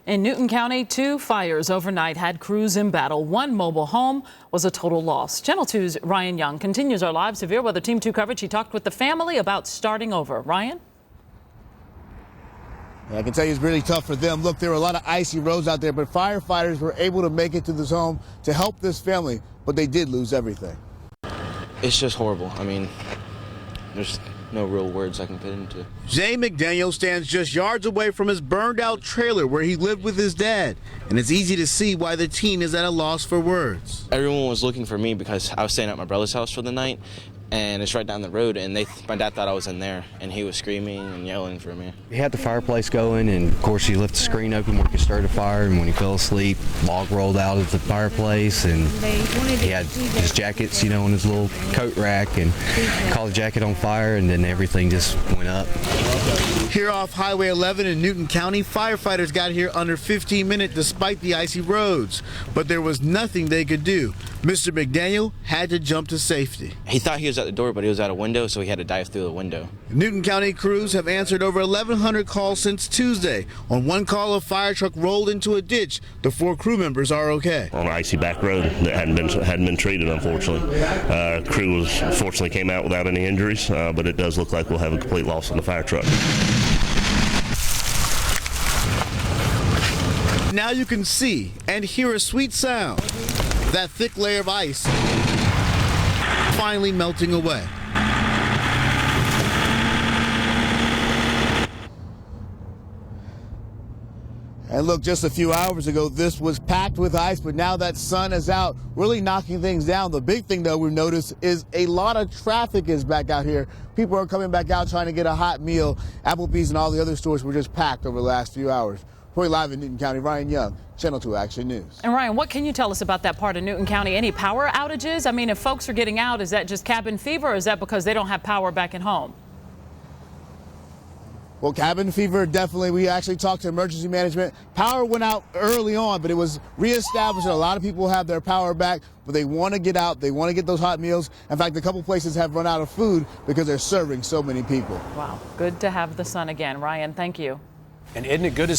In Newton County, 2 fires overnight had crews in battle. 1 mobile home was a total loss. Channel 2's Ryan Young continues our live severe weather Team 2 coverage. He talked with the family about starting over. Ryan? I can tell you it's really tough for them. Look, there were a lot of icy roads out there, but firefighters were able to make it to this home to help this family, but they did lose everything. It's just horrible. I mean, there's no real words I can put into. Jay McDaniel stands just yards away from his burned out trailer where he lived with his dad, and it's easy to see why the teen is at a loss for words. Everyone was looking for me because I was staying at my brother's house for the night, and it's right down the road, and my dad thought I was in there, and he was screaming and yelling for me. He had the fireplace going, and of course he left the screen open where he could start a fire, and when he fell asleep, log rolled out of the fireplace, and he had his jackets, you know, in his little coat rack, and caught the jacket on fire, and then everything just went up. Here off Highway 11 in Newton County, firefighters got here under 15 minutes despite the icy roads, but there was nothing they could do. Mr. McDaniel had to jump to safety. He thought he was at the door, but he was at a window, so he had to dive through the window. Newton County crews have answered over 1,100 calls since Tuesday. On one call, a fire truck rolled into a ditch. The 4 crew members are okay. On an icy back road that hadn't been treated, unfortunately. Crew fortunately came out without any injuries, but it does look like we'll have a complete loss on the fire truck. Now you can see and hear a sweet sound. That thick layer of ice finally melting away. And look, just a few hours ago, this was packed with ice, but now that sun is out, really knocking things down. The big thing, though, we've noticed is a lot of traffic is back out here. People are coming back out trying to get a hot meal. Applebee's and all the other stores were just packed over the last few hours. Reporting live in Newton County, Ryan Young, Channel 2 Action News. And Ryan, what can you tell us about that part of Newton County? Any power outages? I mean, if folks are getting out, is that just cabin fever, or is that because they don't have power back at home? Well, cabin fever, definitely. We actually talked to emergency management. Power went out early on, but it was reestablished. A lot of people have their power back, but they want to get out. They want to get those hot meals. In fact, a couple places have run out of food because they're serving so many people. Wow. Good to have the sun again. Ryan, thank you. And isn't it good to